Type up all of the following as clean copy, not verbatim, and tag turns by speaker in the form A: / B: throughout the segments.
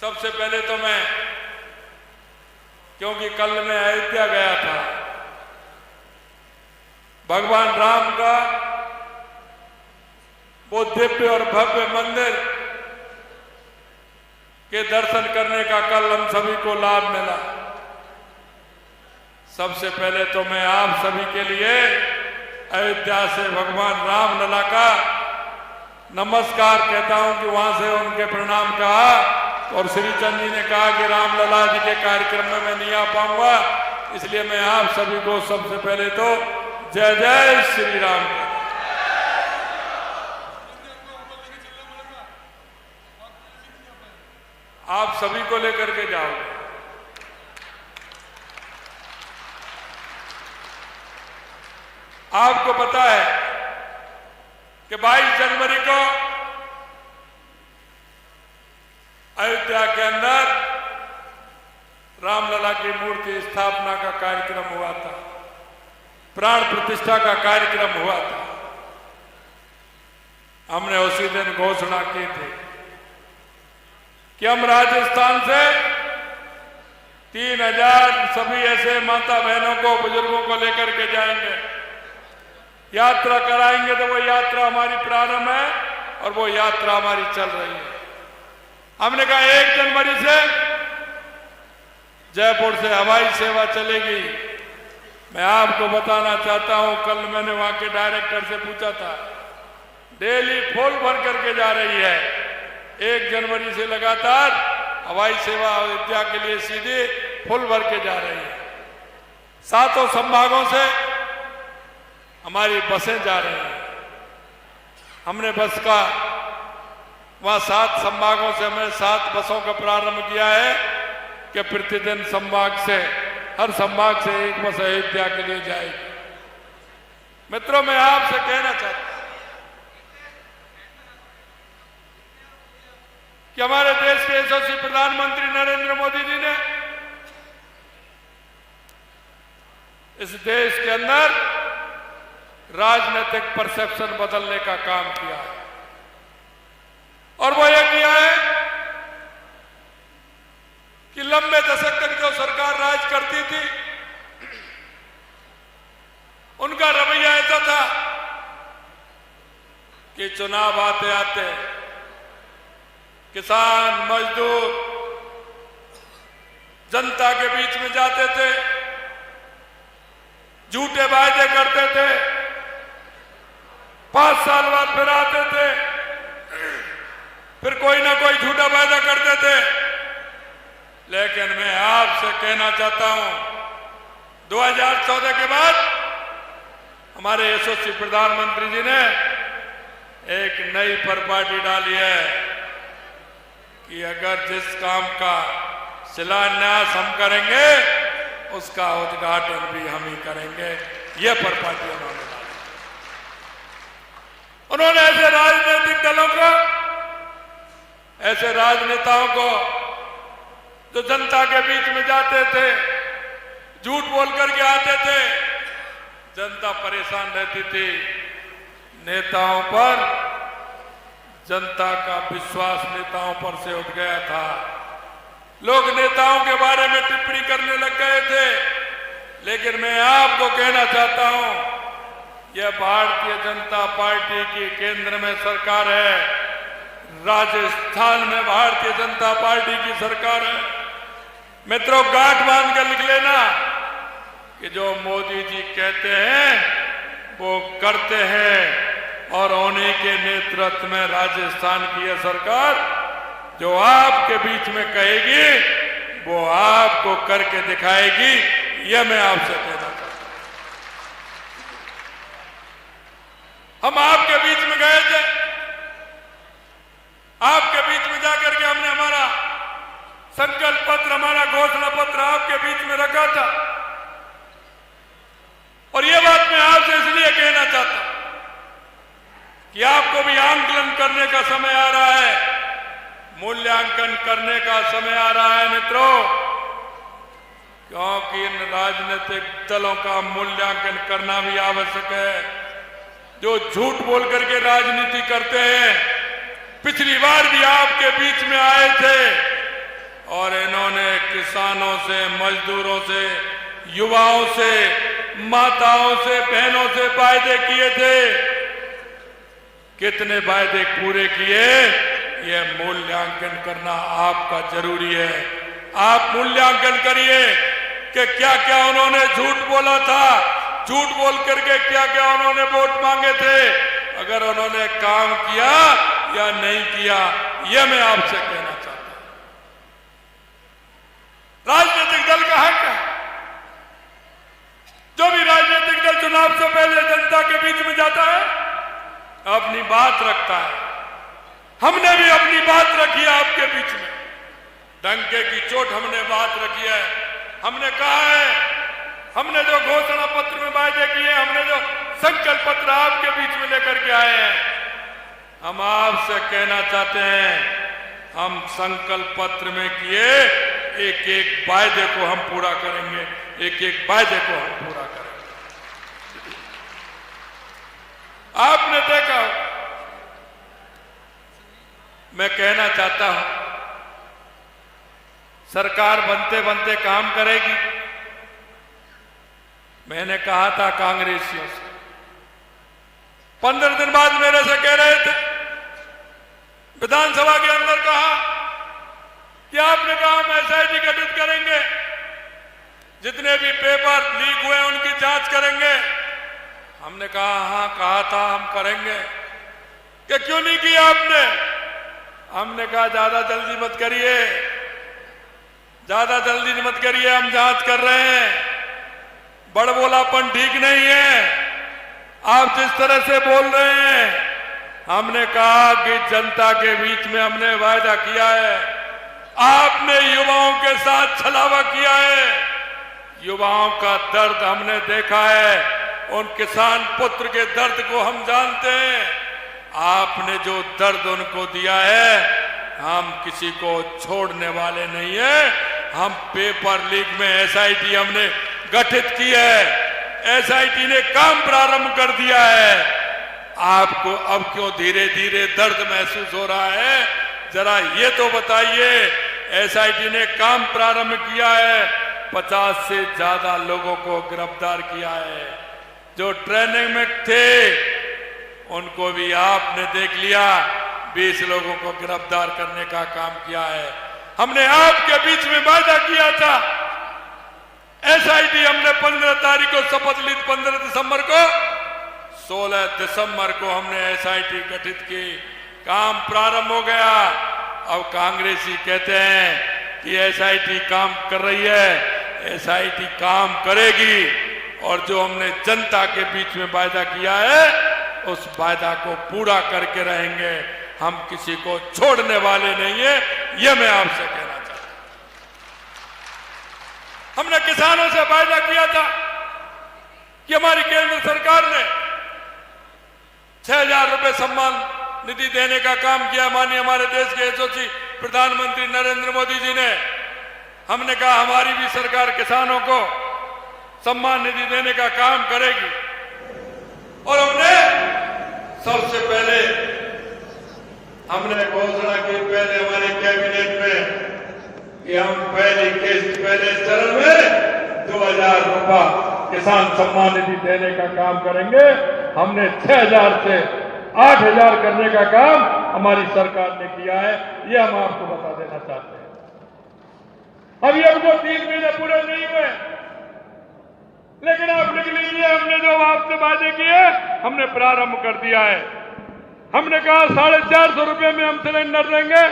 A: सबसे पहले तो मैं, क्योंकि कल मैं अयोध्या गया था, भगवान राम का वो दिव्य और भव्य मंदिर के दर्शन करने का कल हम सभी को लाभ मिला। सबसे पहले तो मैं आप सभी के लिए अयोध्या से भगवान राम लला का नमस्कार कहता हूं कि वहां से उनके प्रणाम कहा, और श्री चंद जी ने कहा कि राम लला जी के कार्यक्रम में मैं नहीं आ पाऊंगा, इसलिए मैं आप सभी को सबसे पहले तो जय जय श्री राम कहता हूं। आप सभी को लेकर के जाओगे। आपको पता है कि 22 जनवरी को अयोध्या के अंदर रामलला की मूर्ति स्थापना का कार्यक्रम हुआ था, प्राण प्रतिष्ठा का कार्यक्रम हुआ था। हमने उसी दिन घोषणा की थी कि हम राजस्थान से 3000 सभी ऐसे माता बहनों को, बुजुर्गों को लेकर के जाएंगे, यात्रा कराएंगे। तो वो यात्रा हमारी प्रारंभ है और वो यात्रा हमारी चल रही है। हमने कहा 1 जनवरी से जयपुर से हवाई सेवा चलेगी। मैं आपको बताना चाहता हूं, कल मैंने वहां के डायरेक्टर से पूछा था, डेली फुल भर करके जा रही है। 1 जनवरी से लगातार हवाई सेवा अयोध्या के लिए सीधे फुल भर के जा रही है। 7 संभागों से हमारी बसें जा रही हैं। हमने बस का वहां 7 संभागों से हमने 7 बसों का प्रारंभ किया है कि प्रतिदिन संभाग से, हर संभाग से एक बस अयोध्या के लिए जाएगी। मित्रों, मैं आपसे कहना चाहता हूं कि हमारे देश के यशस्वी प्रधानमंत्री नरेंद्र मोदी जी ने इस देश के अंदर राजनीतिक परसेप्शन बदलने का काम किया है, और वो ये किया है कि लंबे दशक तक जो सरकार राज करती थी, उनका रवैया ऐसा था कि चुनाव आते आते किसान, मजदूर जनता के बीच में जाते थे, झूठे वायदे करते थे, 5 साल बाद फिर आते थे, फिर कोई ना कोई झूठा वायदा करते थे। लेकिन मैं आपसे कहना चाहता हूं, 2014 के बाद हमारे यशस्वी प्रधानमंत्री जी ने एक नई परिपाटी डाली है कि अगर जिस काम का शिलान्यास हम करेंगे, उसका उद्घाटन भी हम ही करेंगे। यह परिपाटी उन्होंने ऐसे राजनीतिक दलों को, ऐसे राजनेताओं को जो जनता के बीच में जाते थे, झूठ बोल करके आते थे, जनता परेशान रहती थी, नेताओं पर, जनता का विश्वास नेताओं पर से उठ गया था। लोग नेताओं के बारे में टिप्पणी करने लग गए थे। लेकिन मैं आपको कहना चाहता हूं, यह भारतीय जनता पार्टी की केंद्र में सरकार है, राजस्थान में भारतीय जनता पार्टी की सरकार है। मित्रों, गांठ बांध कर लिख लेना कि जो मोदी जी कहते हैं वो करते हैं, और उन्हीं के नेतृत्व में राजस्थान की यह सरकार जो आपके बीच में कहेगी वो आपको करके दिखाएगी। यह मैं आपसे कहना चाहता हूं। हम आपके बीच में गए थे, आपके बीच में जाकर के हमने हमारा संकल्प पत्र, हमारा घोषणा पत्र आपके बीच में रखा था। और यह बात मैं आपसे इसलिए कहना चाहता हूं कि आपको भी आंकलन करने का समय आ रहा है, मूल्यांकन करने का समय आ रहा है मित्रों, क्योंकि इन राजनीतिक दलों का मूल्यांकन करना भी आवश्यक है, जो झूठ बोल करके राजनीति करते हैं। पिछली बार भी आपके बीच में आए थे, और इन्होंने किसानों से, मजदूरों से, युवाओं से, माताओं से, बहनों से वायदे किए थे। कितने वायदे पूरे किए, ये मूल्यांकन करना आपका जरूरी है। आप मूल्यांकन करिए कि क्या क्या उन्होंने झूठ बोला था, झूठ बोल करके क्या क्या उन्होंने वोट मांगे थे, अगर उन्होंने काम किया या नहीं किया, यह मैं आपसे कहना चाहता हूं। राजनीतिक दल का हक है, जो भी राजनीतिक दल चुनाव से पहले जनता के बीच में जाता है अपनी बात रखता है। हमने भी अपनी बात रखी है आपके बीच में, डंके की चोट हमने बात रखी है। हमने कहा है, हमने जो घोषणा पत्र में वायदे किए, हमने जो संकल्प पत्र आपके बीच में लेकर के आए हैं, हम आपसे कहना चाहते हैं, हम संकल्प पत्र में किए एक एक वायदे को हम पूरा करेंगे, एक एक वायदे को हम पूरा करेंगे। आपने देखा, मैं कहना चाहता हूं, सरकार बनते बनते काम करेगी। मैंने कहा था कांग्रेसियों से, 15 दिन बाद मेरे से कह रहे थे, विधानसभा के अंदर कहा कि आपने कहा हम एसआईटी गठित करेंगे, जितने भी पेपर लीक हुए उनकी जांच करेंगे। हमने कहा हाँ, कहा था हम करेंगे। कि क्यों नहीं किया आपने? हमने कहा ज्यादा जल्दी मत करिए, ज्यादा जल्दी मत करिए, हम जांच कर रहे हैं। बड़बोलापन ठीक नहीं है, आप जिस तरह से बोल रहे हैं। हमने कहा कि जनता के बीच में हमने वायदा किया है, आपने युवाओं के साथ छलावा किया है, युवाओं का दर्द हमने देखा है, उन किसान पुत्र के दर्द को हम जानते हैं। आपने जो दर्द उनको दिया है, हम किसी को छोड़ने वाले नहीं है। हम पेपर लीक में एसआईटी हमने गठित की है, एसआईटी ने काम प्रारंभ कर दिया है। आपको अब क्यों धीरे धीरे दर्द महसूस हो रहा है, जरा ये तो बताइए। एसआईटी ने काम प्रारंभ किया है, 50 से ज्यादा लोगों को गिरफ्तार किया है। जो ट्रेनिंग में थे उनको भी आपने देख लिया, 20 लोगों को गिरफ्तार करने का काम किया है। हमने आपके बीच में वायदा किया था, एसआईटी हमने 15 तारीख को शपथ ली, 15 दिसंबर को, 16 दिसंबर को हमने एसआईटी गठित की, काम प्रारंभ हो गया। अब कांग्रेसी कहते हैं कि एसआईटी काम कर रही है, एसआईटी काम करेगी, और जो हमने जनता के बीच में वायदा किया है उस वायदा को पूरा करके रहेंगे। हम किसी को छोड़ने वाले नहीं है, यह मैं आपसे कहना चाहता हूं। हमने किसानों से वायदा किया था कि हमारी केंद्र सरकार ने 6,000 रुपए सम्मान निधि देने का काम किया, माननीय हमारे देश के यशस्वी प्रधानमंत्री नरेंद्र मोदी जी ने। हमने कहा हमारी भी सरकार किसानों को सम्मान निधि देने का काम करेगी, और हमने सबसे पहले हमने घोषणा की, पहले हमारे कैबिनेट में, कि हम पहली किस्त, पहले चरण में 2,000 रुपया किसान सम्मान निधि देने का काम करेंगे। हमने 6,000 से 8,000 करने का काम हमारी सरकार ने किया है, ये हम आपको बता देना चाहते हैं। अभी अब जो 3 महीने पूरे नहीं हुए, लेकिन आप लिख लीजिए, हमने जो आपसे वादे किए हमने प्रारंभ कर दिया है। हमने कहा 450 रुपये में हम सिलेंडर देंगे,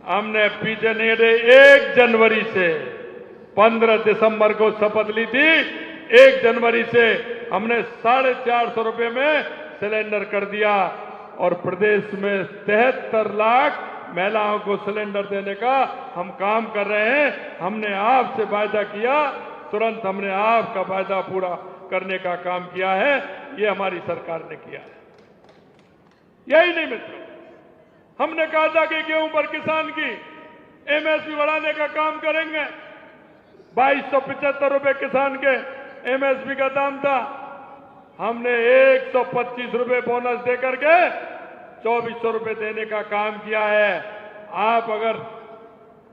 A: हमने पीछे नहीं हटे। 1 जनवरी से, 15 दिसंबर को शपथ ली थी, 1 जनवरी से हमने 450 रुपये में सिलेंडर कर दिया, और प्रदेश में 73 लाख महिलाओं को सिलेंडर देने का हम काम कर रहे हैं। हमने आपसे वायदा किया, तुरंत हमने आपका वायदा पूरा करने का काम किया है, ये हमारी सरकार ने किया है। यही नहीं मित्रों, हमने कहा था कि गेहूं पर किसान की एमएसपी बढ़ाने का काम करेंगे। 2275 रुपए किसान के एमएसपी का दाम था, हमने 125 रुपए बोनस देकर के 2400 रुपए देने का काम किया है। आप अगर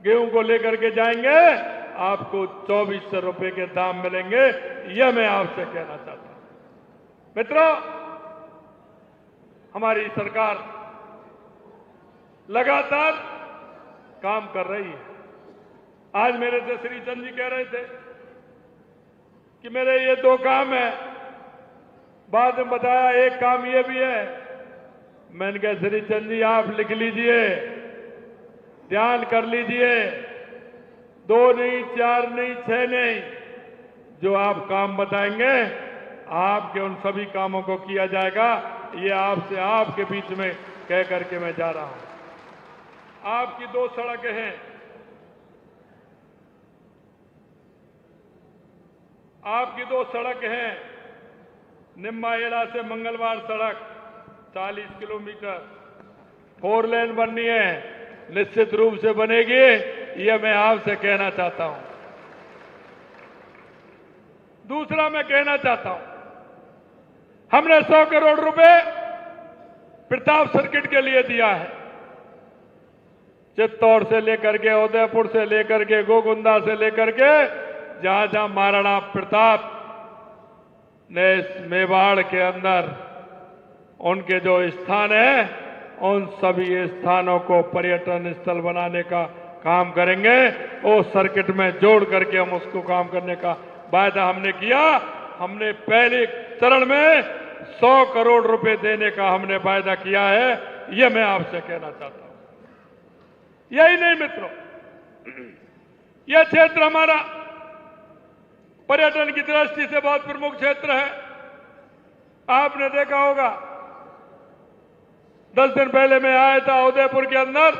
A: गेहूं को लेकर के जाएंगे आपको 2400 रुपए के दाम मिलेंगे। यह मैं आपसे कहना चाहता हूं। मित्रों, हमारी सरकार लगातार काम कर रही है। आज मेरे से श्री चंद जी कह रहे थे कि मेरे ये 2 काम है, बाद में बताया एक काम ये भी है। मैंने कहा श्री चंद जी आप लिख लीजिए, ध्यान कर लीजिए, 2 नहीं, 4 नहीं, 6 नहीं, जो आप काम बताएंगे आपके उन सभी कामों को किया जाएगा। ये आपसे आपके बीच में कह करके मैं जा रहा हूं। आपकी 2 सड़कें हैं, आपकी 2 सड़क हैं। निम्माहेड़ा से मंगलवार सड़क 40 किलोमीटर 4 लेन बननी है, निश्चित रूप से बनेगी। यह मैं आपसे कहना चाहता हूं। दूसरा मैं कहना चाहता हूं, हमने 100 करोड़ रुपए प्रताप सर्किट के लिए दिया है। चित्तौड़ से लेकर के, उदयपुर से लेकर के, गोगुंदा से लेकर के, जहां जहां महाराणा प्रताप ने मेवाड़ के अंदर उनके जो स्थान है, उन सभी स्थानों को पर्यटन स्थल बनाने का काम करेंगे। वो सर्किट में जोड़ करके हम उसको काम करने का वायदा हमने किया। हमने पहले चरण में 100 करोड़ रुपए देने का हमने वायदा किया है। यह मैं आपसे कहना चाहता हूं। यही नहीं मित्रों, यह क्षेत्र हमारा पर्यटन की दृष्टि से बहुत प्रमुख क्षेत्र है। आपने देखा होगा 10 दिन पहले मैं आया था उदयपुर के अंदर,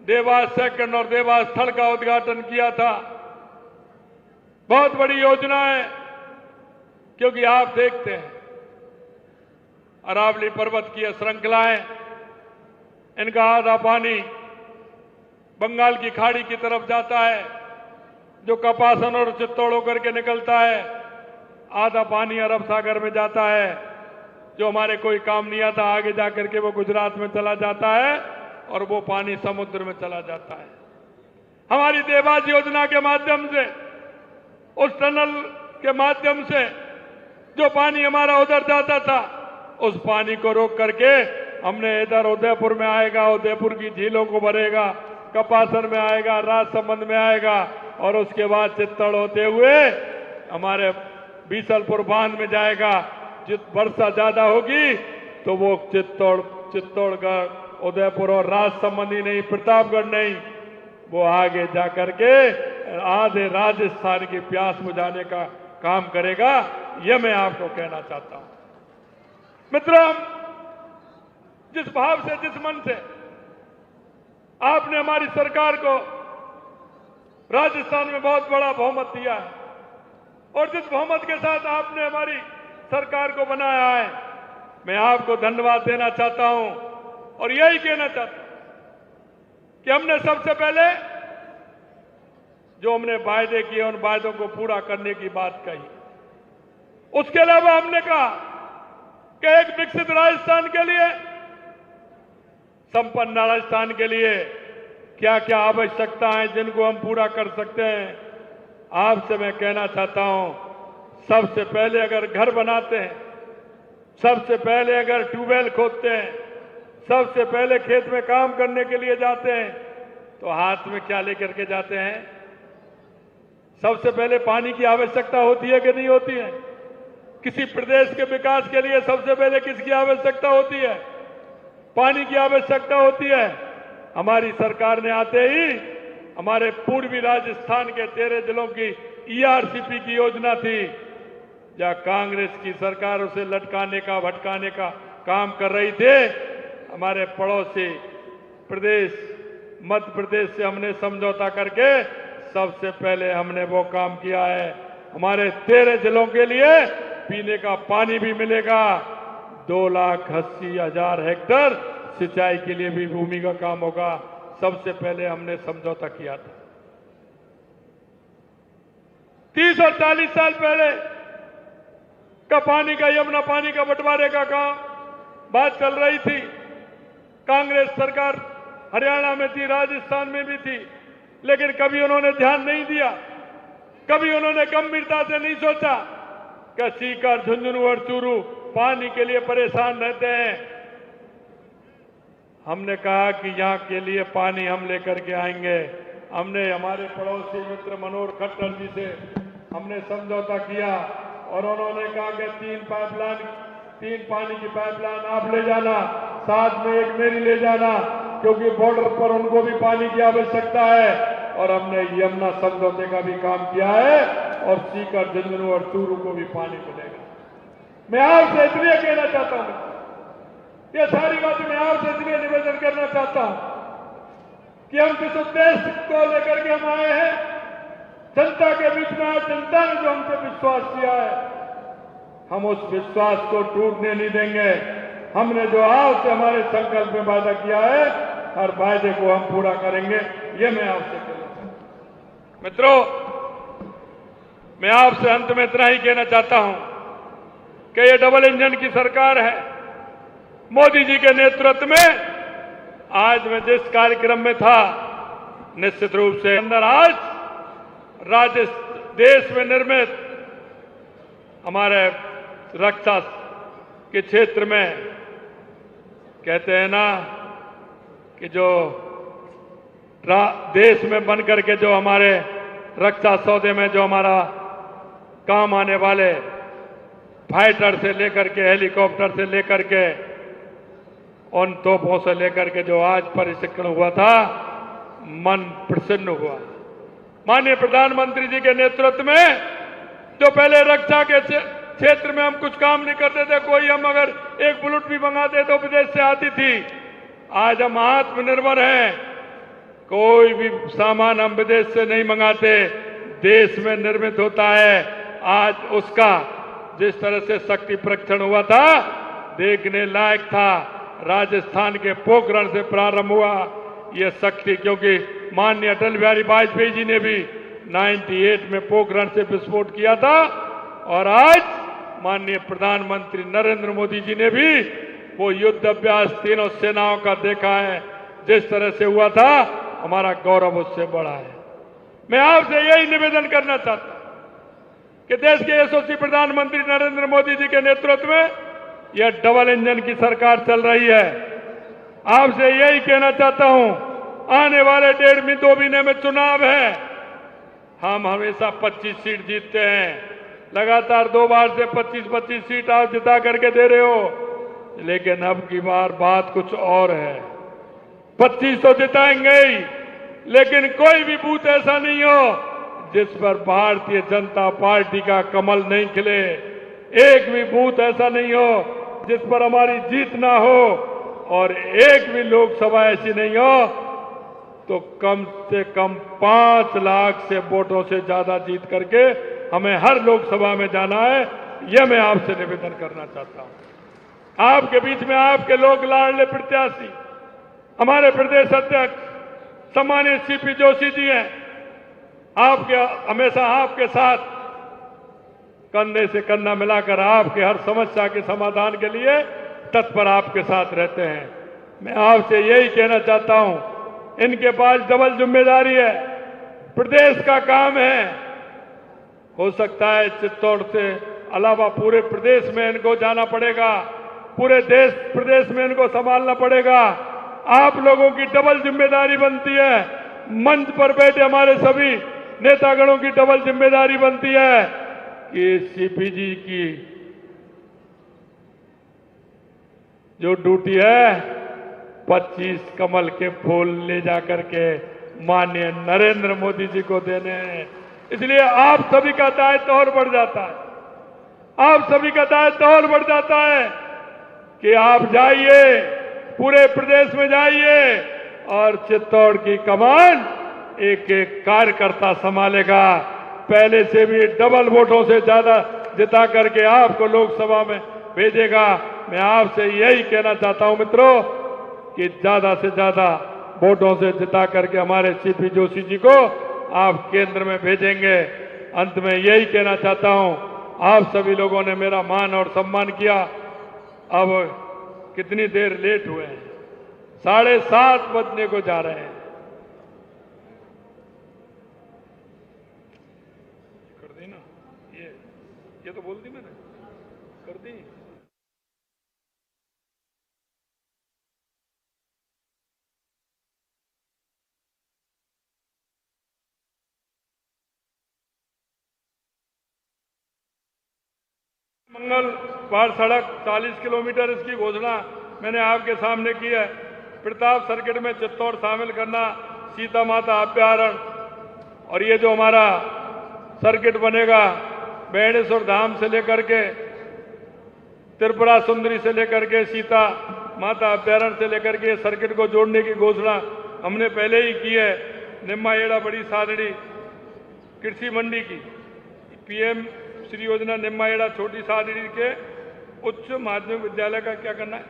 A: देवास सेकंड और देवास थर्ड का उद्घाटन किया था। बहुत बड़ी योजना है, क्योंकि आप देखते हैं अरावली पर्वत की श्रृंखलाएं, इनका आधा पानी बंगाल की खाड़ी की तरफ जाता है, जो कपासन और चित्तौड़ होकर के निकलता है। आधा पानी अरब सागर में जाता है, जो हमारे कोई काम नहीं आता, आगे जाकर के वो गुजरात में चला जाता है और वो पानी समुद्र में चला जाता है। हमारी देवास योजना के माध्यम से, उस टनल के माध्यम से जो पानी हमारा उधर जाता था, उस पानी को रोक करके हमने इधर उदयपुर में आएगा, उदयपुर की झीलों को भरेगा, कपासन में आएगा, राजसमंद में आएगा और उसके बाद चित्तौड़ होते हुए हमारे बीसलपुर बांध में जाएगा। जित वर्षा ज्यादा होगी तो वो चित्तौड़गढ़, उदयपुर और राजसमंद ही नहीं, प्रतापगढ़ नहीं, वो आगे जाकर के आधे राजस्थान की प्यास बुझाने का काम करेगा। यह मैं आपको कहना चाहता हूं। मित्रों, जिस भाव से, जिस मन से आपने हमारी सरकार को राजस्थान में बहुत बड़ा बहुमत दिया है और जिस बहुमत के साथ आपने हमारी सरकार को बनाया है, मैं आपको धन्यवाद देना चाहता हूं और यही कहना चाहता हूं कि हमने सबसे पहले जो हमने वायदे किए उन वायदों को पूरा करने की बात कही। उसके अलावा हमने कहा कि एक विकसित राजस्थान के लिए, संपन्न राजस्थान के लिए क्या क्या आवश्यकता है जिनको हम पूरा कर सकते हैं। आपसे मैं कहना चाहता हूं, सबसे पहले अगर घर बनाते हैं, सबसे पहले अगर ट्यूबवेल खोदते हैं, सबसे पहले खेत में काम करने के लिए जाते हैं, तो हाथ में क्या लेकर के जाते हैं? सबसे पहले पानी की आवश्यकता होती है कि नहीं होती है? किसी प्रदेश के विकास के लिए सबसे पहले किसकी आवश्यकता होती है? पानी की आवश्यकता होती है। हमारी सरकार ने आते ही हमारे पूर्वी राजस्थान के 13 जिलों की ईआरसीपी की योजना थी, जहां कांग्रेस की सरकार उसे लटकाने का, भटकाने का काम कर रही थी। हमारे पड़ोसी प्रदेश मध्य प्रदेश से हमने समझौता करके सबसे पहले हमने वो काम किया है। हमारे 13 जिलों के लिए पीने का पानी भी मिलेगा। 2,80,000 हेक्टेयर सिंचाई के लिए भी भूमि का काम होगा। सबसे पहले हमने समझौता किया था। 30 और 40 साल पहले का पानी का, यमुना पानी का बंटवारे का काम बात चल रही थी। कांग्रेस सरकार हरियाणा में थी, राजस्थान में भी थी, लेकिन कभी उन्होंने ध्यान नहीं दिया, कभी उन्होंने गंभीरता से नहीं सोचा कि सीकर, झुंझुनू और चूरू पानी के लिए परेशान रहते हैं। हमने कहा कि यहाँ के लिए पानी हम लेकर के आएंगे। हमने हमारे पड़ोसी मित्र मनोहर खट्टर जी से हमने समझौता किया और उन्होंने कहा कि 3 पानी की पाइपलाइन आप ले जाना, साथ में एक मेरी ले जाना, क्योंकि बॉर्डर पर उनको भी पानी की आवश्यकता है। और हमने यमुना समझौते का भी काम किया है और सीकर, झुंझुनू और चूरू को भी पानी मिलेगा। मैं आपसे इसलिए कहना चाहता हूं, ये सारी बातें मैं आपसे इसलिए निवेदन करना चाहता हूं कि हम जिस उद्देश्य को लेकर के हम आए हैं, जनता के बीच में आज जनता ने जो हमसे विश्वास किया है, हम उस विश्वास को टूटने नहीं देंगे। हमने जो आज से हमारे संकल्प में वादा किया है, हर वायदे को हम पूरा करेंगे। ये मैं आपसे कहना चाहता हूं। मित्रों, मैं आपसे अंत में इतना ही कहना चाहता हूं कि ये डबल इंजन की सरकार है। मोदी जी के नेतृत्व में आज मैं जिस कार्यक्रम में था, निश्चित रूप से अंदर आज देश में निर्मित हमारे रक्षा के क्षेत्र में कहते हैं ना कि जो देश में बनकर के जो हमारे रक्षा सौदे में जो हमारा काम आने वाले फाइटर से लेकर के हेलीकॉप्टर से लेकर के उन तोपों से लेकर के जो आज प्रशिक्षण हुआ था, मन प्रसन्न हुआ। माननीय प्रधानमंत्री जी के नेतृत्व में जो पहले रक्षा के क्षेत्र में हम कुछ काम नहीं करते थे, कोई हम अगर एक बुलेट भी मंगाते तो विदेश से आती थी। आज हम आत्मनिर्भर हैं, कोई भी सामान हम विदेश से नहीं मंगाते, देश में निर्मित होता है। आज उसका जिस तरह से शक्ति परीक्षण हुआ था, देखने लायक था। राजस्थान के पोखरण से प्रारंभ हुआ यह शक्ति, क्योंकि माननीय अटल बिहारी वाजपेयी जी ने भी 98 में पोखरण से विस्फोट किया था और आज माननीय प्रधानमंत्री नरेंद्र मोदी जी ने भी वो युद्ध अभ्यास तीनों सेनाओं का देखा है। जिस तरह से हुआ था, हमारा गौरव उससे बड़ा है। मैं आपसे यही निवेदन करना चाहता हूं कि देश के यशस्वी प्रधानमंत्री नरेंद्र मोदी जी के नेतृत्व में यह डबल इंजन की सरकार चल रही है। आपसे यही कहना चाहता हूं, आने वाले 1.5-2 महीने में चुनाव है। हम हमेशा 25 सीट जीतते हैं, लगातार 2 बार से 25-25 सीट आप जिता करके दे रहे हो, लेकिन अब की बार बात कुछ और है। 25 तो जिताएंगे ही, लेकिन कोई भी बूथ ऐसा नहीं हो जिस पर भारतीय जनता पार्टी का कमल नहीं खिले। एक भी बूथ ऐसा नहीं हो जिस पर हमारी जीत ना हो, और एक भी लोकसभा ऐसी नहीं हो तो कम से कम 5 लाख से वोटों से ज्यादा जीत करके हमें हर लोकसभा में जाना है। यह मैं आपसे निवेदन करना चाहता हूं। आपके बीच में आपके लोग लाडले प्रत्याशी हमारे प्रदेश अध्यक्ष सम्मानित सीपी जोशी जी हैं। आपके हमेशा आपके साथ कंधे से कंधा मिलाकर आपके हर समस्या के समाधान के लिए तत्पर आपके साथ रहते हैं। मैं आपसे यही कहना चाहता हूं, इनके पास डबल जिम्मेदारी है, प्रदेश का काम है। हो सकता है चित्तौड़ से अलावा पूरे प्रदेश में इनको जाना पड़ेगा, पूरे प्रदेश में इनको संभालना पड़ेगा। आप लोगों की डबल जिम्मेदारी बनती है। मंच पर बैठे हमारे सभी नेतागणों की डबल जिम्मेदारी बनती है कि सीपी जी की जो ड्यूटी है 25 कमल के फूल ले जाकर के माननीय नरेंद्र मोदी जी को देने हैं। इसलिए आप सभी का दायित्व और बढ़ जाता है, आप सभी का दायित्व और बढ़ जाता है कि आप जाइए, पूरे प्रदेश में जाइए और चित्तौड़ की कमान एक एक कार्यकर्ता संभालेगा। पहले से भी डबल वोटों से ज्यादा जिता करके आपको लोकसभा में भेजेगा। मैं आपसे यही कहना चाहता हूं मित्रों कि ज्यादा से ज्यादा वोटों से जिता करके हमारे सीपी जोशी जी को आप केंद्र में भेजेंगे। अंत में यही कहना चाहता हूं, आप सभी लोगों ने मेरा मान और सम्मान किया। अब कितनी देर लेट हुए हैं, 7:30 बजने को जा रहे हैं। कर दी ना, ये तो बोल दी मैंने, कर दी। मंगल पार सड़क 40 किलोमीटर, इसकी घोषणा मैंने आपके सामने की है। प्रताप सर्किट में चित्तौड़ शामिल करना, सीता माता अभ्यारण्य, और ये जो हमारा सर्किट बनेगा बेणेश्वर धाम से लेकर के त्रिपुरा सुंदरी से लेकर के सीता माता अभ्यारण्य से लेकर के सर्किट को जोड़ने की घोषणा हमने पहले ही की है। निम्माएड़ा बड़ी सादड़ी कृषि मंडी की पीएम श्री योजना निम्माएड़ा छोटी सादड़ी के उच्च माध्यमिक विद्यालय का क्या करना है,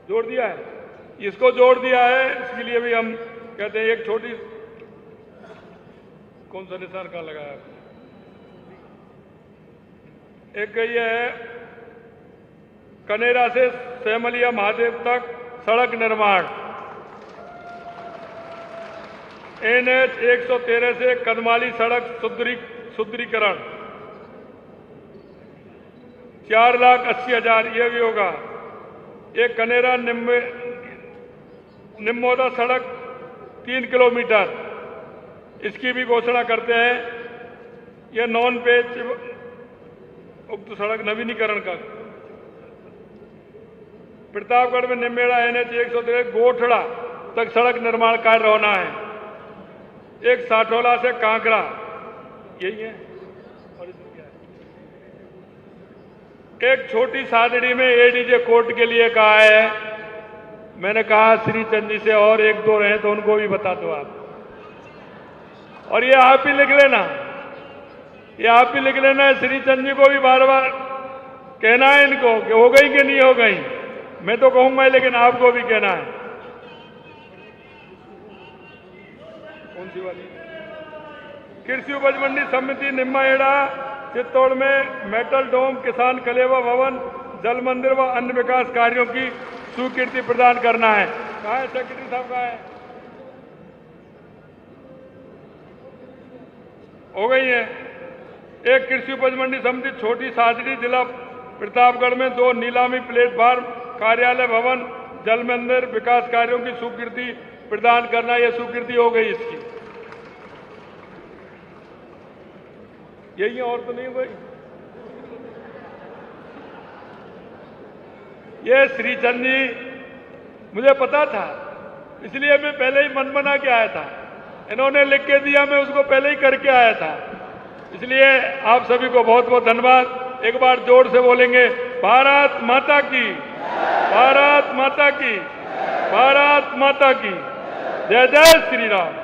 A: जोड़ दिया है, इसको जोड़ दिया है। इसके लिए भी हम कहते हैं एक छोटी, कौन सा निशान कहाँ लगाया, एक ये है कनेरा से सेमलिया महादेव तक सड़क निर्माण, NH 113 से कदमाली सड़क सुदृढ़ीकरण 4,80,000 ये भी होगा। एक कनेरा निम्मोदा सड़क 3 किलोमीटर, इसकी भी घोषणा करते हैं। यह नॉन पेज उक्त सड़क नवीनीकरण का। प्रतापगढ़ में निम्मेड़ा NH 113 गोठड़ा तक सड़क निर्माण कार्य होना है। एक साठोला से कांकड़ा, यही है। और क्या है, एक छोटी सादड़ी में ADJ कोर्ट के लिए कहा है। मैंने कहा श्री चंद जी से और एक दो रहे तो उनको भी बता दो आप, और ये आप ही लिख लेना, ये आप ही लिख लेना है। श्री चंद जी को भी बार बार कहना है इनको कि हो गई कि नहीं हो गई, मैं तो कहूंगा लेकिन आपको भी कहना है। कौन सी वाली? कृषि उपज मंडी समिति निम्माएड़ा चित्तौड़ में मेटल डोम, किसान कलेवा भवन, जल मंदिर व अन्य विकास कार्यों की स्वीकृति प्रदान करना है। कहाँ है सेक्रेटरी साहब, कहाँ है? हो गई है। एक कृषि उपज मंडी समिति छोटी सादड़ी जिला प्रतापगढ़ में 2 नीलामी प्लेटफार्म, कार्यालय भवन, जल मंदिर विकास कार्यों की स्वीकृति प्रदान करना, यह स्वीकृति हो गई इसकी। यही और तो नहीं हुई। ये श्रीचंद जी मुझे पता था, इसलिए मैं पहले ही मन बना के आया था। इन्होंने लिख के दिया, मैं उसको पहले ही करके आया था। इसलिए आप सभी को बहुत बहुत धन्यवाद। एक बार जोर से बोलेंगे, भारत माता की, भारत माता की, भारत माता की जय जय श्री राम।